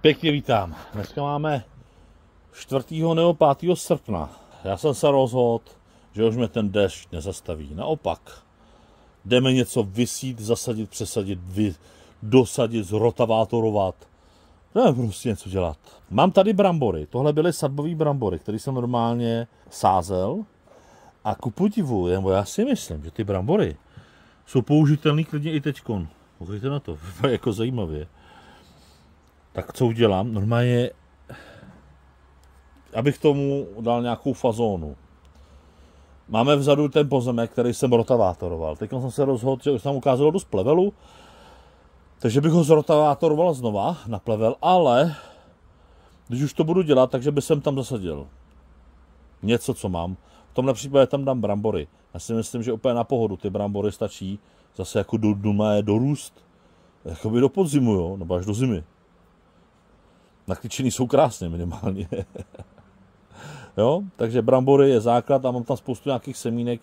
Pěkně vítám. Dneska máme 4. nebo 5. srpna. Já jsem se rozhodl, že už mě ten déšť nezastaví. Naopak, jdeme něco vysít, zasadit, přesadit, dosadit, zrotavátorovat. Jdeme prostě něco dělat. Mám tady brambory. Tohle byly sadbové brambory, které jsem normálně sázel. A ku podivu, nebo já si myslím, že ty brambory jsou použitelné klidně i teďkon. Můžete na to, jako zajímavě. Tak co udělám? Normálně, abych tomu dal nějakou fazónu. Máme vzadu ten pozemek, který jsem rotavátoroval. Teď jsem se rozhodl, že už tam ukázalo dost plevelu, takže bych ho zrotavátoroval znova na plevel, ale když už to budu dělat, takže bych sem tam zasadil něco, co mám. V tomhle případě tam dám brambory. Já si myslím, že úplně na pohodu ty brambory stačí zase jako dorůst jakoby do podzimu, jo? Nebo až do zimy. Nakličený jsou krásně minimálně. Jo? Takže brambory je základ a mám tam spoustu nějakých semínek.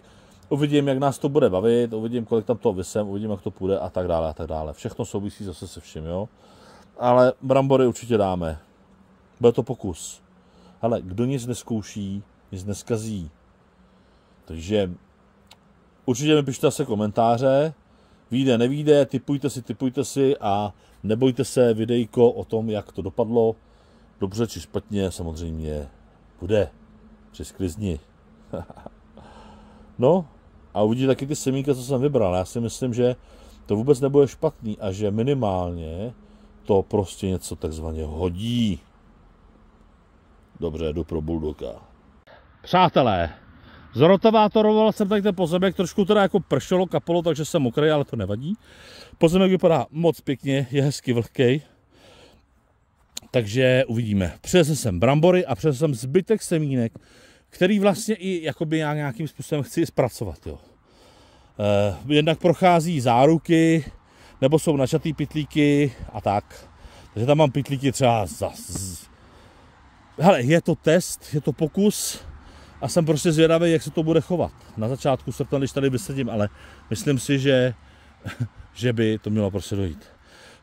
Uvidím, jak nás to bude bavit, uvidím, kolik tam toho vysem, uvidím, jak to půjde a tak dále a tak dále. Všechno souvisí zase se vším, jo? Ale brambory určitě dáme. Bude to pokus. Ale kdo nic neskouší, nic neskazí. Takže určitě mi pište zase komentáře. Vyjde, nevyjde, tipujte si a nebojte se, videjko o tom, jak to dopadlo. Dobře či špatně, samozřejmě bude. Při sklizni. No a uvidíte taky ty semínka, co jsem vybral. Já si myslím, že to vůbec nebude špatný a že minimálně to prostě něco takzvaně hodí. Dobře, jdu pro bulldoga. Přátelé, zrotavátoroval jsem tady ten pozemek, trošku teda jako pršelo, kapalo, takže jsem mokrý, ale to nevadí. Pozemek vypadá moc pěkně, je hezky vlhkej. Takže uvidíme. Přinesl jsem brambory a přinesl jsem zbytek semínek, který vlastně i jakoby nějakým způsobem chci zpracovat. Jo. Jednak prochází záruky, nebo jsou načatý pytlíky a tak. Takže tam mám pytlíky třeba hele, je to test, je to pokus. A jsem prostě zvědavý, jak se to bude chovat. Na začátku srpna, když tady vysedím, ale myslím si, že by to mělo prostě dojít.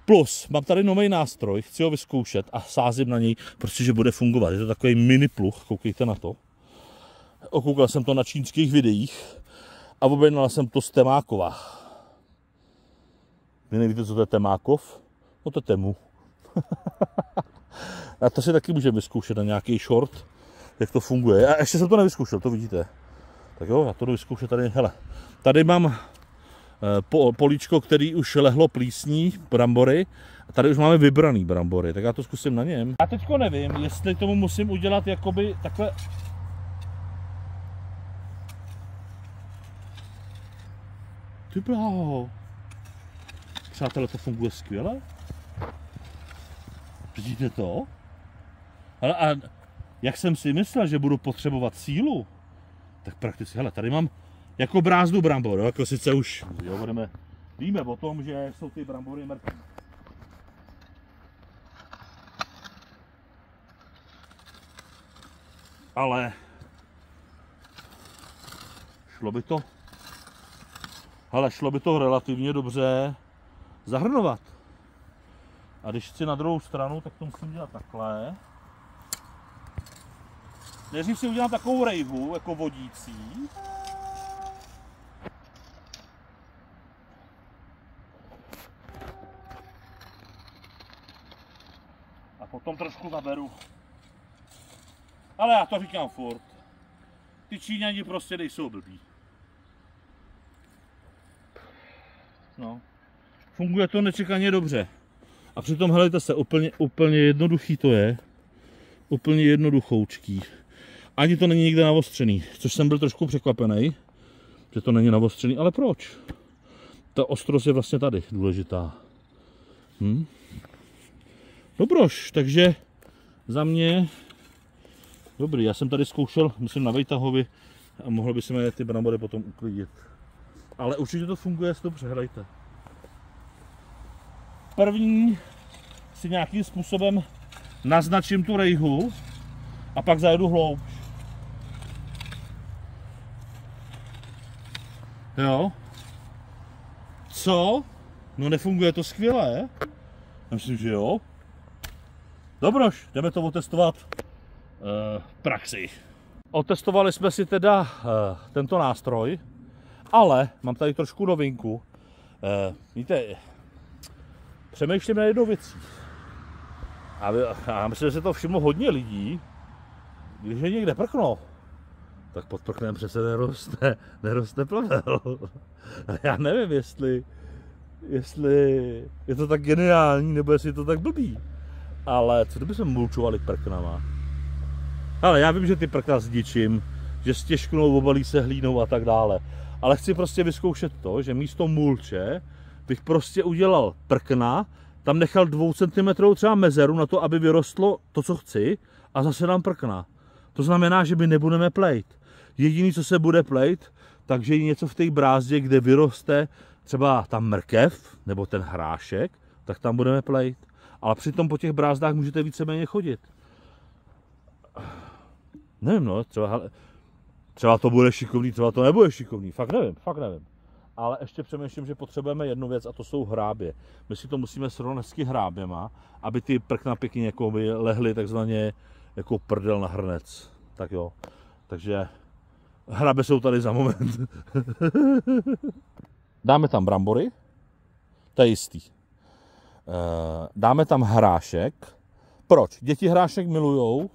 Plus, mám tady nový nástroj, chci ho vyzkoušet a sázím na něj, protože bude fungovat. Je to takový mini pluh, koukejte na to. Okoukal jsem to na čínských videích a objednal jsem to z Temákova. Vy nevíte, co to je Temákov? No to je Temu. A to si taky můžeme vyzkoušet na nějaký short. Jak to funguje. A ještě jsem to nevyzkoušel, to vidíte. Tak jo, já to jdu vyzkoušet tady. Hele, tady mám políčko, který už lehlo plísní, brambory. A tady už máme vybraný brambory, tak já to zkusím na něm. Já teďko nevím, jestli tomu musím udělat jakoby takhle. Ty bláho. Přátelé, to funguje skvěle. Vidíte to? Ale a jak jsem si myslel, že budu potřebovat sílu, tak prakticky, hele, tady mám jako brázdu brambor, jako sice už, jo, víme o tom, že jsou ty brambory mrtvé. Ale šlo by to relativně dobře zahrnovat. A když chci na druhou stranu, tak to musím dělat takhle. Nejdřív si udělám takovou rejvu, jako vodící. A potom trošku zaberu. Ale já to říkám furt. Ty Číňani prostě nejsou blbí. No. Funguje to nečekaně dobře. A přitom, helejte se, úplně jednoduchý to je. Úplně jednoduchoučký. Ani to není nikde naostřený, což jsem byl trošku překvapený, že to není naostřený, ale proč? Ta ostrost je vlastně tady důležitá. Dobroš, takže za mě dobrý. Já jsem tady zkoušel, myslím na Vejtahovi a mohli by se mě ty brambory potom uklidit. Ale určitě to funguje dobře, hlejte. První si nějakým způsobem naznačím tu rejhu a pak zajedu hloubš. Jo. Co? No nefunguje to skvěle. Já myslím, že jo. Dobroš, jdeme to otestovat v praxi. Otestovali jsme si teda tento nástroj, ale mám tady trošku novinku. Víte, přemýšlím na jednou věcí. A já myslím, že se to všimlo hodně lidí, když je někde prkno, tak pod prknem přece neroste plevel. Já nevím, jestli je to tak geniální, nebo jestli je to tak blbý. Ale co kdyby jsme mulčovali prknama? Ale já vím, že ty prkna zničím, že stěžknou, obalí se hlínou a tak dále. Ale chci prostě vyzkoušet to, že místo mulče bych prostě udělal prkna, tam nechal 2 cm třeba mezeru na to, aby vyrostlo to, co chci, a zase dám prkna. To znamená, že my nebudeme plejt. Jediný, co se bude plejt, takže je něco v té brázdě, kde vyroste třeba ta mrkev nebo ten hrášek, tak tam budeme plejt. Ale přitom po těch brázdách můžete víceméně chodit. Nevím, no, třeba to bude šikovný, třeba to nebude šikovný, fakt nevím. Ale ještě přemýšlím, že potřebujeme jednu věc, a to jsou hrábě. My si to musíme srovnat s hráběma, aby ty prkna pěkně jako lehly takzvaně jako prdel na hrnec. Tak jo, takže hrábě jsou tady za moment. Dáme tam brambory, to je jistý. Dáme tam hrášek. Proč? Děti hrášek milujou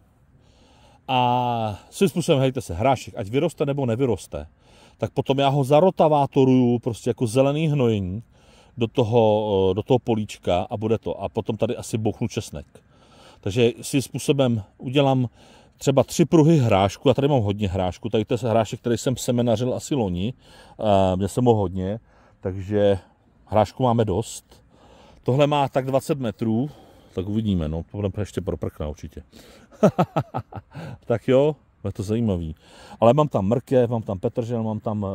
a svým způsobem, hejte se, hrášek, ať vyroste nebo nevyroste, tak potom já ho zarotavátoruju prostě jako zelený hnojení do toho políčka a bude to. A potom tady asi bouchnu česnek. Takže svým způsobem udělám třeba 3 pruhy hrášku. Já tady mám hodně hrášku. Tady to je hrášek, který jsem semenařil asi loni. Měl jsem ho hodně, takže hrášku máme dost. Tohle má tak 20 metrů, tak uvidíme, no, to budeme ještě pro prkna určitě. Tak jo, je to zajímavý. Ale mám tam mrkev, mám tam petržel, mám tam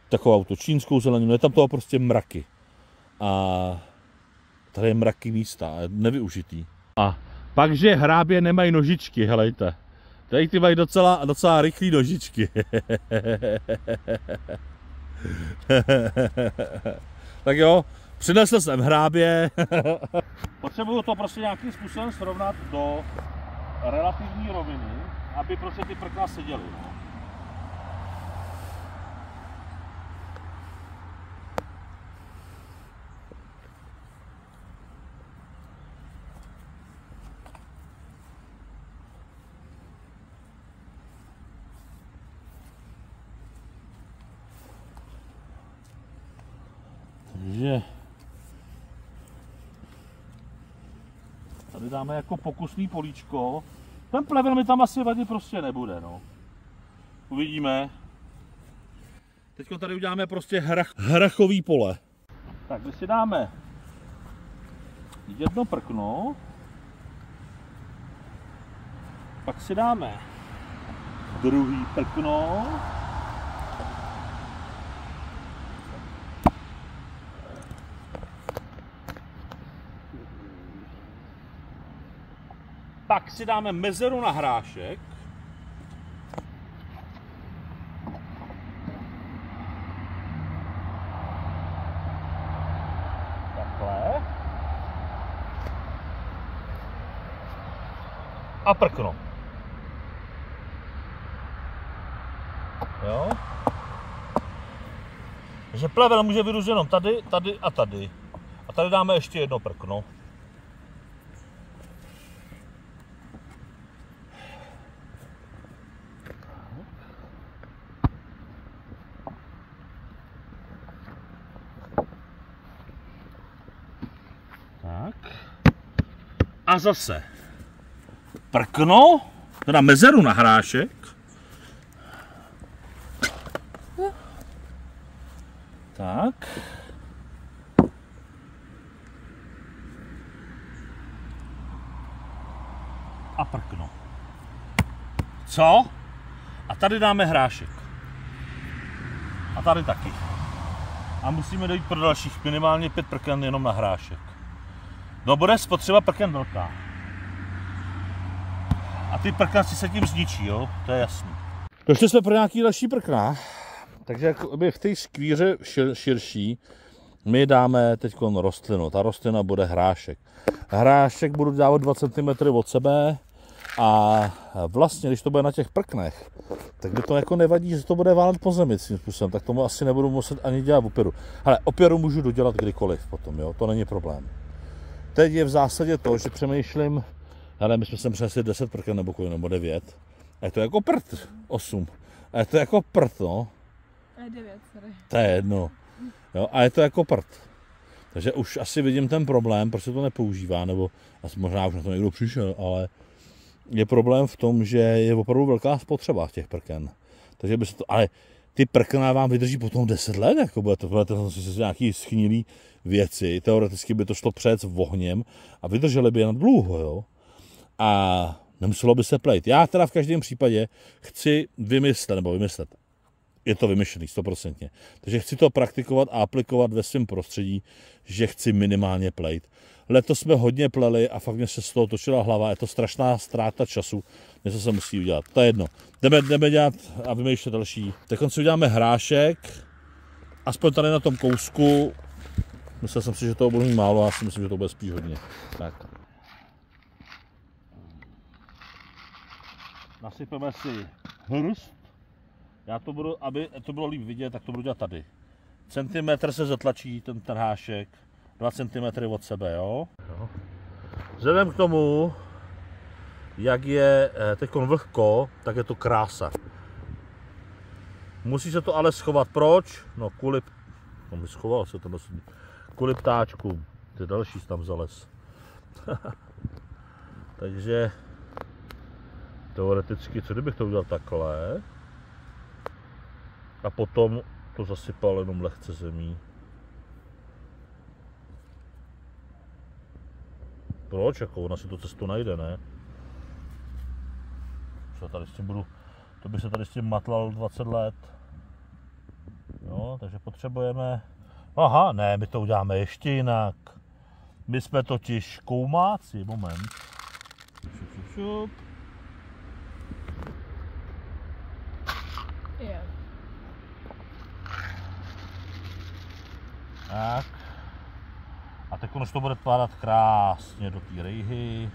takovou tu čínskou zeleninu, je tam toho prostě mraky. A tady je mraky místa, nevyužitý. A pak, že hrábě nemají nožičky, helejte. Tady ty mají docela rychlý nožičky. Tak jo, přinesl jsem hrábě. Potřebuju to prostě nějakým způsobem srovnat do relativní roviny, aby prostě ty prkna seděly. No. Takže tady dáme jako pokusný políčko. Ten plevel mi tam asi vadit prostě nebude, no. Uvidíme. Teď tady uděláme prostě hrachový pole. Tak my si dáme jedno prkno. Pak si dáme druhý prkno. Pak si dáme mezeru na hrášek. Takhle. A prkno. Jo? Takže plevel může vyrůst jenom tady, tady a tady. A tady dáme ještě jedno prkno. A zase prkno, teda mezeru na hrášek. Tak. A prkno. Co? A tady dáme hrášek. A tady taky. A musíme dojít pro dalších minimálně 5 prken jenom na hrášek. No bude spotřeba prken velká. A ty prkna si se tím zničí, jo? To je jasný. Došli jsme pro nějaký další prkna. Takže jakoby v té skvíře širší My dáme teď rostlinu, ta rostlina bude hrášek. Hrášek budu dávat 2 cm od sebe a vlastně, když to bude na těch prknech, tak by to jako nevadí, že to bude válet po zemi tím způsobem, tak tomu asi nebudu muset ani dělat opěru. Ale opěru můžu dodělat kdykoliv potom, jo, to není problém. Teď je v zásadě to, že přemýšlím, ale my jsme sem přinesli 10 prken nebo 9, a je to jako prd, 8, a je to jako prd, no. A je 9, sorry. To je jedno, jo, a je to jako prd. Takže už asi vidím ten problém, proč se to nepoužívá, nebo možná už na to někdo přišel, ale je problém v tom, že je opravdu velká spotřeba těch prken. Takže by se to, ale ty prkna vám vydrží potom 10 let, jako bude to nějaký schnilý věci, teoreticky by to šlo přejet s ohněm a vydrželi by jen dlouho, jo. A nemuselo by se plejt. Já teda v každém případě chci vymyslet, je to vymyšlený 100%. Takže chci to praktikovat a aplikovat ve svém prostředí, že chci minimálně plejt. Letos jsme hodně pleli a fakt mě se z toho točila hlava, je to strašná ztráta času, něco se musí udělat, to je jedno. Jdeme dělat a vymýšlet další. Teď si uděláme hrášek, aspoň tady na tom kousku, myslel jsem si, že toho bude mít málo, já si myslím, že to bude spíš hodně. Tak. Nasypeme si hrst. Já to budu, aby to bylo líp vidět, tak to budu dělat tady. Centimetr se zatlačí ten hášek, 2 cm od sebe, jo. Vzhledem k tomu, jak je teď vlhko, tak je to krása. Musí se to ale schovat. Proč? No kvůli, schoval se to kvůli ptáčkům. Ty další tam zales. Takže teoreticky, co kdybych to udělal takhle a potom to zasypal jenom lehce zemí. Proč? Jako ona si tu cestu najde, ne? Co tady s tím budu, to by se tady s tím matlal 20 let. Jo, takže potřebujeme, aha, ne, my to uděláme ještě jinak. My jsme totiž koumáci, moment. Šup. Yeah. Tak. A teď už to bude padat krásně do té rejhy.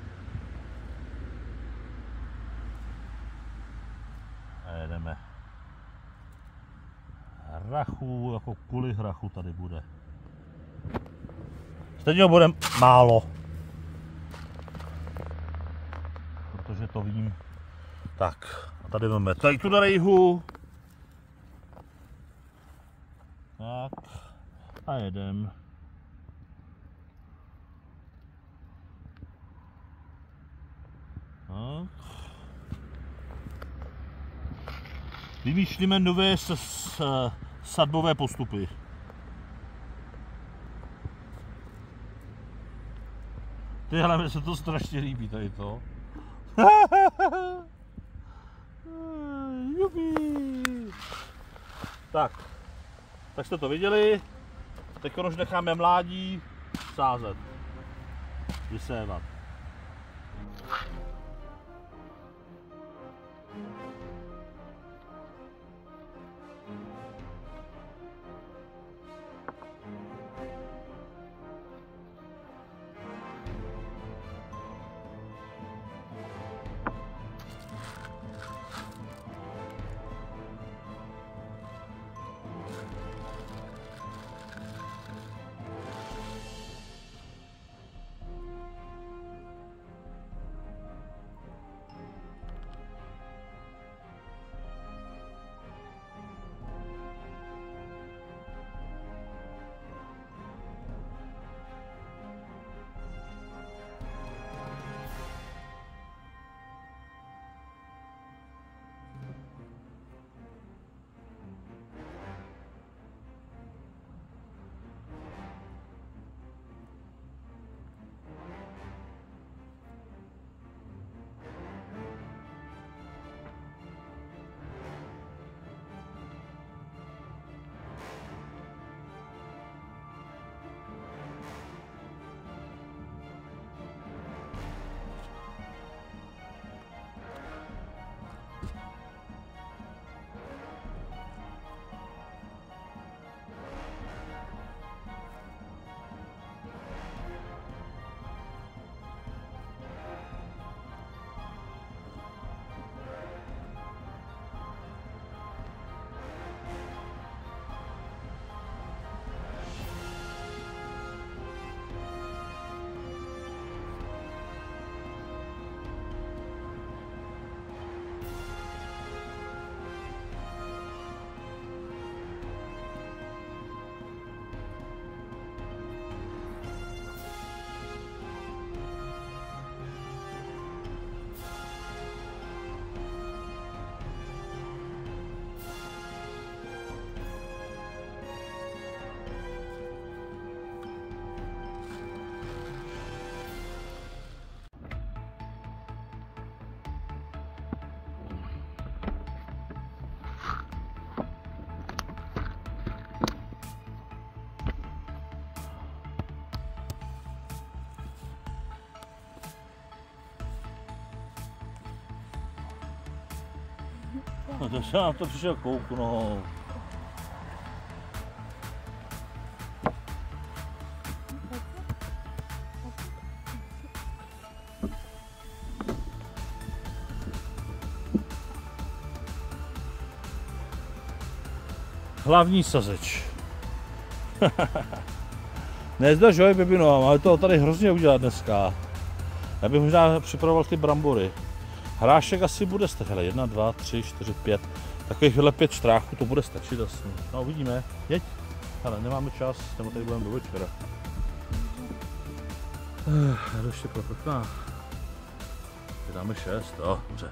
A jedeme. Hrachu, jako kuli hrachu tady bude. Stejně ho bude málo. Protože to vím. Tak, a tady máme tady tu rejhu. Tak, a jedem. Vymýšlíme nové sadbové postupy. Tyhle mi se to strašně líbí tady to. Tak jste to viděli. Teď už necháme mládí sázet, vysévat. No to se nám to přišel kouknout. Hlavní sazeč. Nezdržuj, Bibino, máme to tady hrozně udělat dneska. Já bych možná připravoval ty brambory. Hrášek asi bude stačit, hele, 1, 2, 3, 4, 5. Takovýchhle 5 štráchů to bude stačit asi. No uvidíme, jeď. Ale nemáme čas, nebo tady budeme do večera. Já to ještě propekná. Dáme 6, dobře.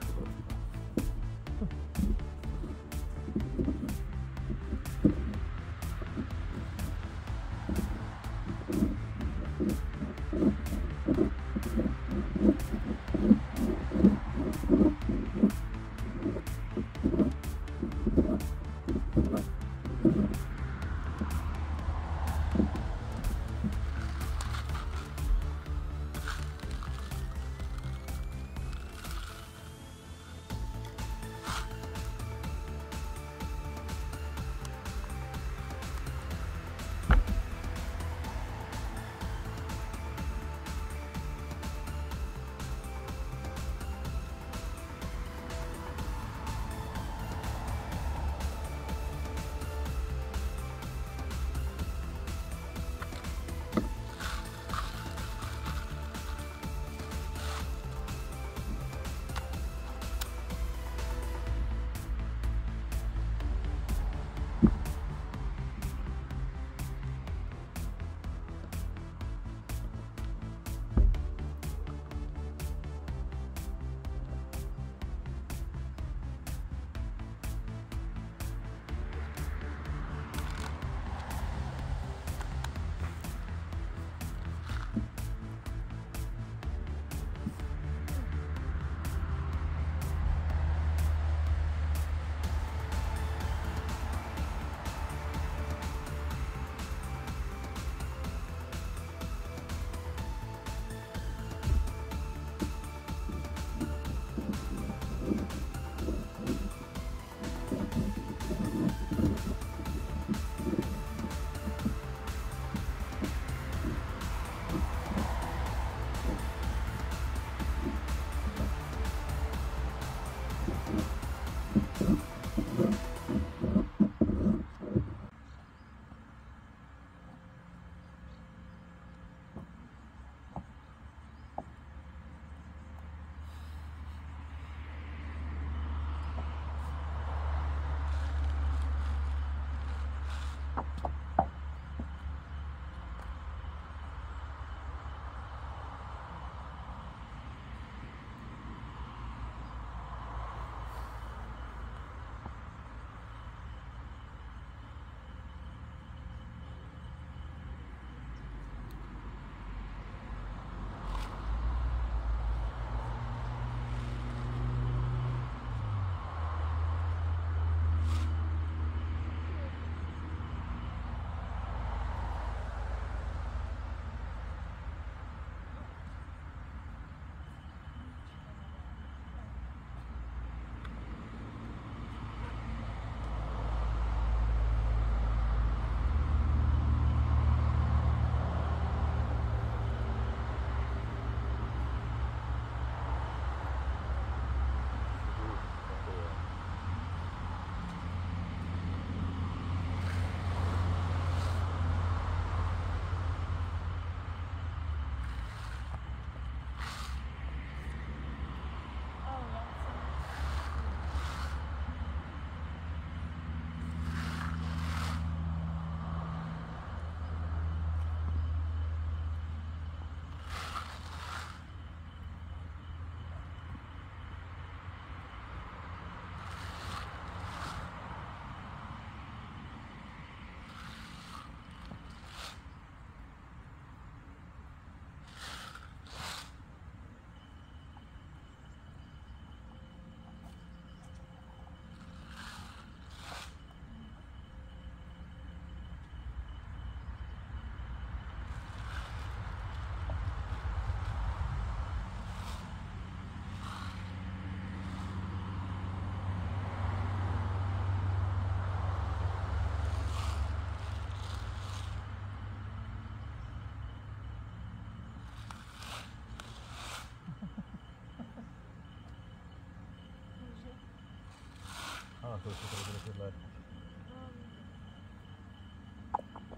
to ještě tady bude tohle.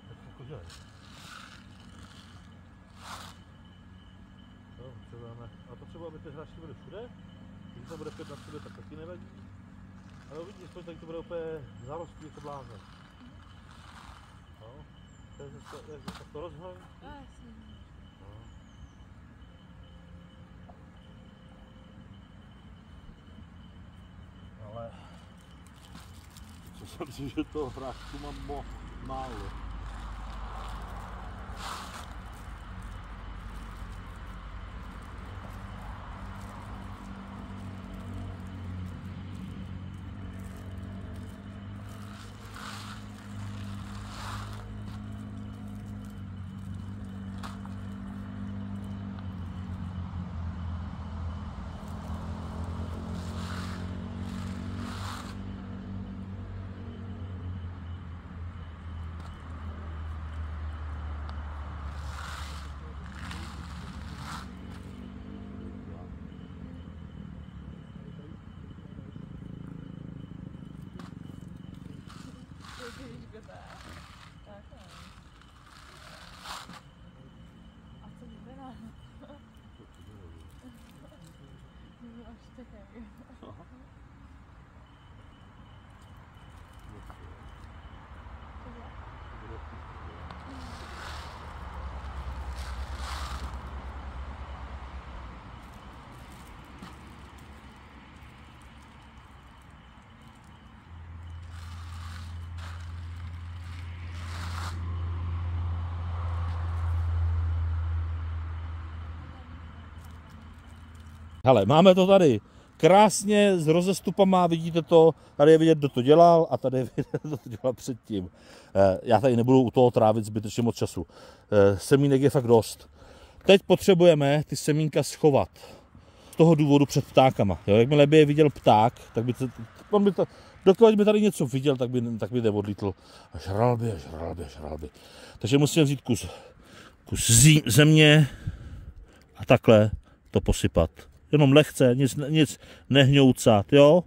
Tak jako dělej. No, potřebujeme, ale potřebujeme, aby ty hráčky byly všude. Když to bude 5 na sebe, tak taky nevadí. Ale uvidíš, že tady to bude úplně zarostlý jako blázen. No, tak to rozhoň. No. Ale co jsem si, že toho hráčku mám málo. Hele, máme to tady krásně s rozestupama, vidíte to, tady je vidět, kdo to dělal a tady je vidět, kdo to dělal předtím. Já tady nebudu u toho trávit zbytečně moc času. Semínek je fakt dost. Teď potřebujeme ty semínka schovat. Z toho důvodu před ptákama. Jo? Jakmile by je viděl pták, tak by dokud by tady něco viděl, tak by neodlítl. A žral by. Takže musíme vzít kus země a takhle to posypat. Jenom lehce, nic nehňoucat, jo?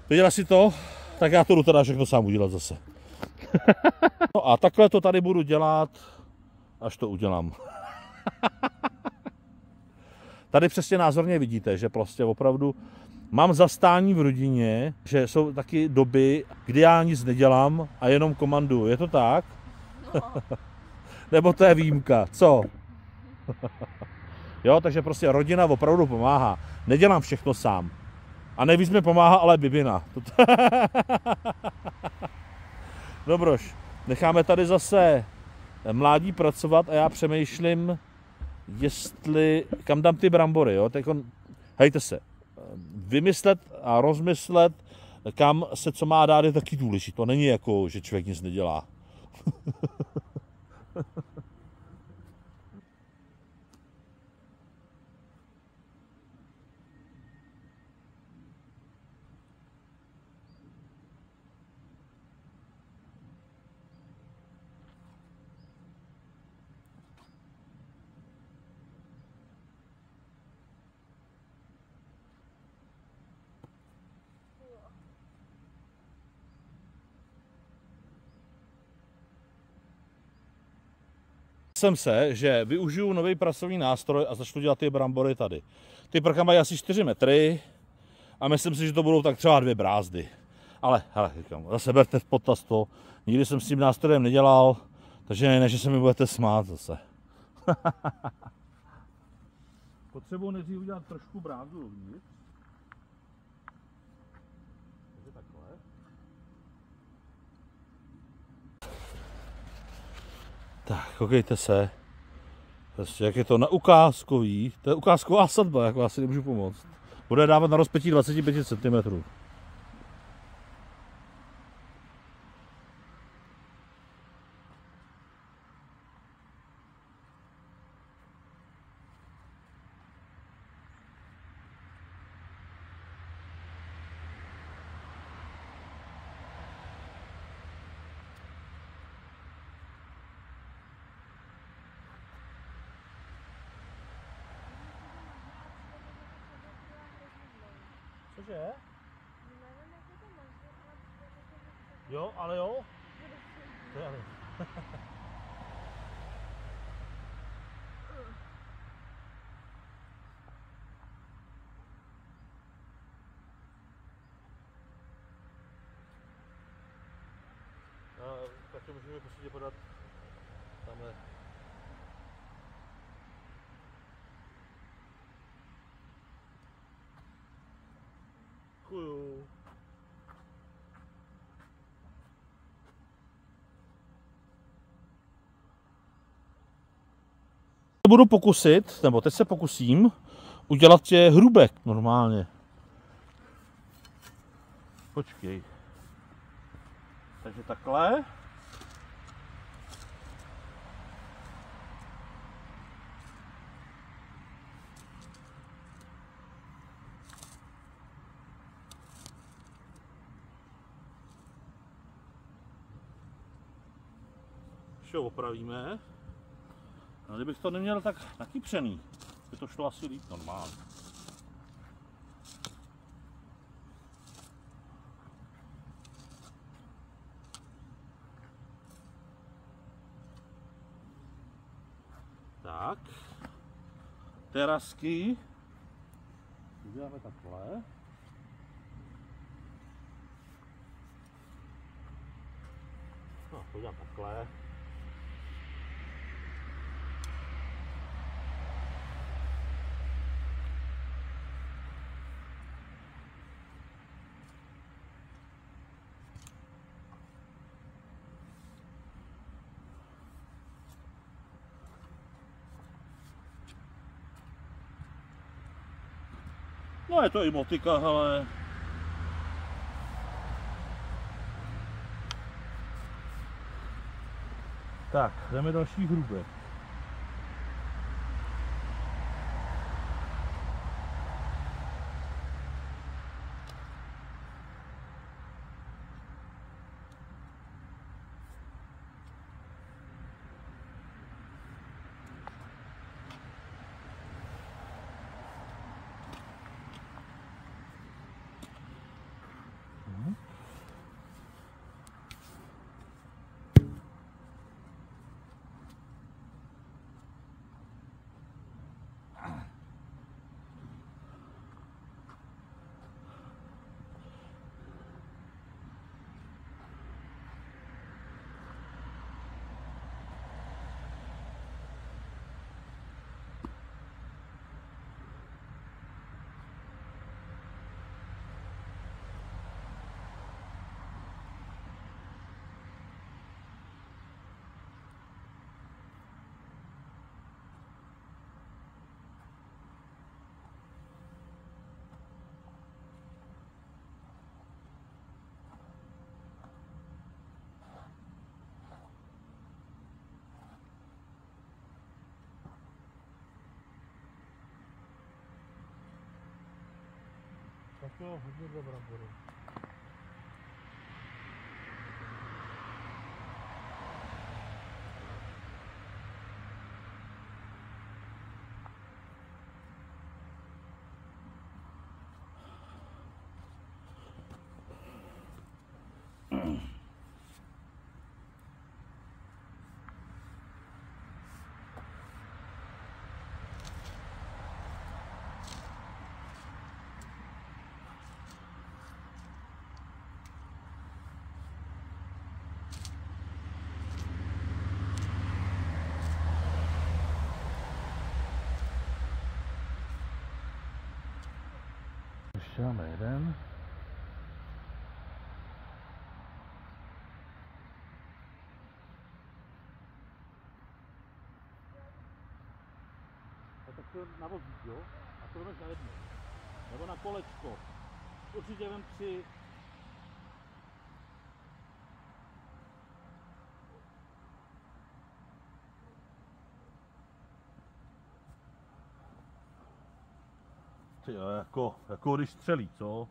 Viděla si to? Tak já to jdu teda všechno sám udělat zase. No a takhle to tady budu dělat, až to udělám. Tady přesně názorně vidíte, že prostě opravdu mám zastání v rodině, že jsou taky doby, kdy já nic nedělám a jenom komanduju. Je to tak? No. Nebo to je výjimka? Co? Jo, takže prostě rodina opravdu pomáhá. Nedělám všechno sám. A nejvíc mi pomáhá ale Bibina. Dobroš, necháme tady zase mládí pracovat a já přemýšlím, kam dám ty brambory. Jo? Hejte se, vymyslet a rozmyslet, kam se co má dát, je taky důležité. To není jako, že člověk nic nedělá. Jsem se, že využiju nový pracovní nástroj a začnu dělat ty brambory tady. Ty prka mají asi 4 metry a myslím si, že to budou tak třeba 2 brázdy. Ale hele, říkám, zase berte v potaz to, nikdy jsem s tím nástrojem nedělal, takže ne, že se mi budete smát zase. Potřebuji nejdřív udělat trošku brázdu uvnitř. Takže takhle. Tak, koukejte se, prostě jak je to na ukázkový, to je ukázková sadba, jak vás si nemůžu pomoct. Bude dávat na rozpětí 25 cm. Cože? Jo, ale jo. To je ale. Takže můžeme prostě podat tamhle. Děkuju. Budu pokusit, nebo teď se pokusím udělat tě hrubek normálně. Počkej. Takže takhle. Ještě ho opravíme. A kdybych to neměl tak nakypřený, by to šlo asi líp normálně. Tak. Terasky. Uděláme takhle. No, to udělám takhle. No je to i motika, hele. Tak, jdeme další hrubek. Tak jo, hodně dobrá bude. Ještě máme jeden. A tak to na vozík, jo? A to jdeš na jedno. Nebo na kolečko. Určitě vem 3. Ty jo, jako když střelí, co?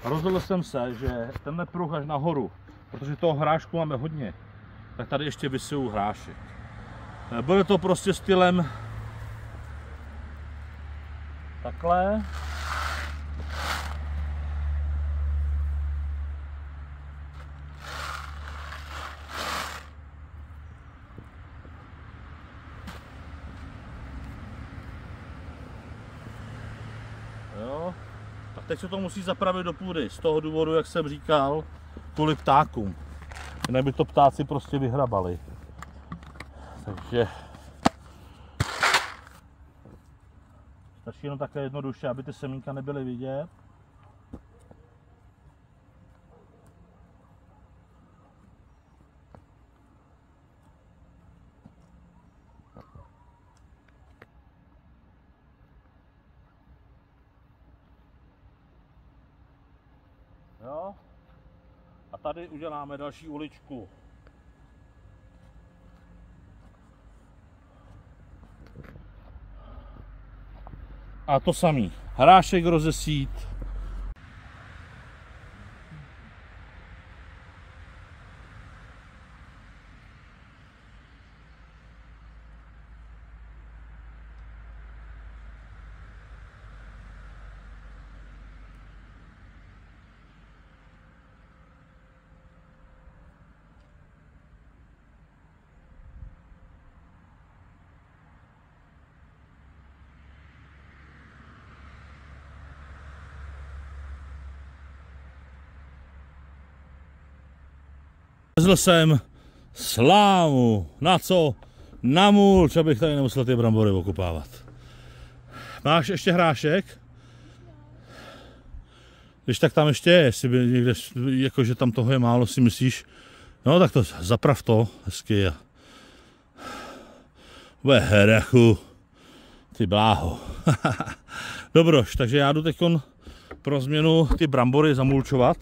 rozhodl jsem se, že tenhle pruh až nahoru, protože toho hrášku máme hodně, tak tady ještě vysyju hrášek. Bude to prostě stylem takhle. Jo. A teď se to musí zapravit do půdy, z toho důvodu, jak jsem říkal, kvůli ptákům. Jinak by to ptáci prostě vyhrabali. Takže stačí jenom také jednoduše, aby ty semínka nebyly vidět. Jo. A tady uděláme další uličku. A to samý. Hrášek rozesít. Vezl jsem slámu. Na co? Na mulč, abych tady nemusel ty brambory okupávat. Máš ještě hrášek? Když tak tam ještě je, jestli by někde, jakože tam toho je málo, si myslíš? No tak to zaprav to, hezky. Bude herechu. Ty bláho. Dobroš, takže já jdu teď pro změnu ty brambory zamulčovat.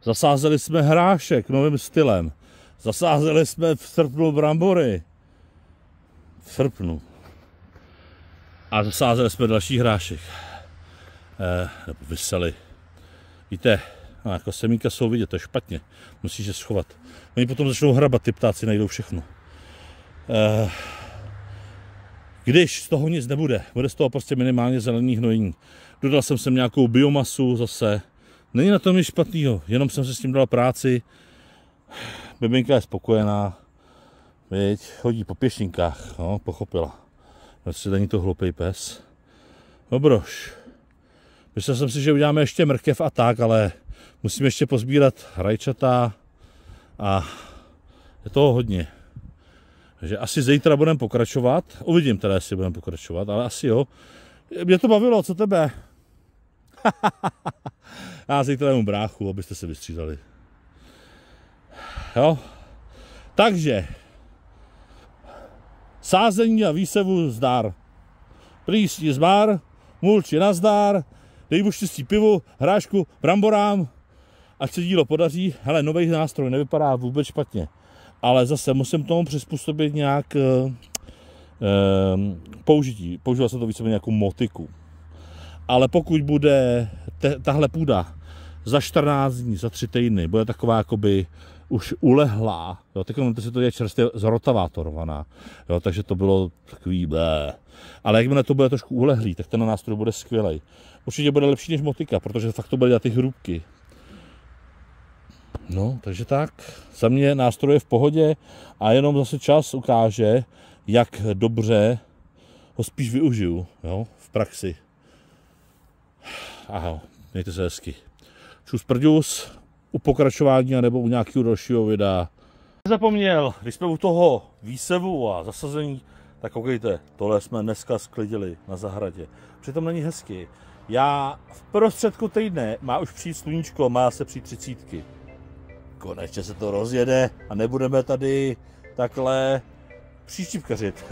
Zasázeli jsme hrášek novým stylem. Zasázeli jsme v srpnu brambory. V srpnu. A zasázeli jsme další hrášek. Nebo vyseli. Víte, no, jako semínka jsou vidět, to je špatně. Musíš je schovat. Oni potom začnou hrabat, ty ptáci najdou všechno. Když z toho nic nebude, bude z toho prostě minimálně zelený hnojení. Dodal jsem sem nějakou biomasu zase. Není na tom nic špatného, jenom jsem se s tím dal práci. Bibinka je spokojená. Viď, chodí po pěšinkách, no, pochopila. Vlastně není to hloupý pes. Dobroš. Myslel jsem si, že uděláme ještě mrkev a tak, ale musím ještě pozbírat rajčata a je toho hodně. Takže asi zítra budeme pokračovat. Uvidím teda, jestli budeme pokračovat, ale asi jo. Mě to bavilo, co tebe? Já zítra jemu bráchu, abyste se vystřídali. Jo? Takže sázení a výsevu zdar. Plísni zmar, mulči nazdar, dej mu štěstí pivu, hrášku, bramborám, ať se dílo podaří. Hele, nový nástroj nevypadá vůbec špatně, ale zase musím tomu přizpůsobit nějak použití. Používal jsem to víceméně jako motiku. Ale pokud bude tahle půda za 14 dní, za 3 týdny, bude taková jakoby už ulehlá, jo, teď si to je čerstvě zrotavátorovaná, jo, takže to bylo takový blé. Ale jakmile to bude trošku ulehlý, tak ten nástroj bude skvělej. Určitě bude lepší než motika, protože fakt to bude dělat ty hrubky. No, takže tak, za mě nástroj je v pohodě a jenom zase čas ukáže, jak dobře ho spíš využiju, jo, v praxi. Aha, mějte se hezky. Čus prďus, u pokračování nebo u nějakého dalšího videa. Nezapomněl, když jsme u toho výsevu a zasazení, tak koukejte, tohle jsme dneska sklidili na zahradě. Přitom není hezky. Já v prostředku týdne má už přijít sluníčko, má se přijít 30. Konečně se to rozjede a nebudeme tady takhle příštipkařit.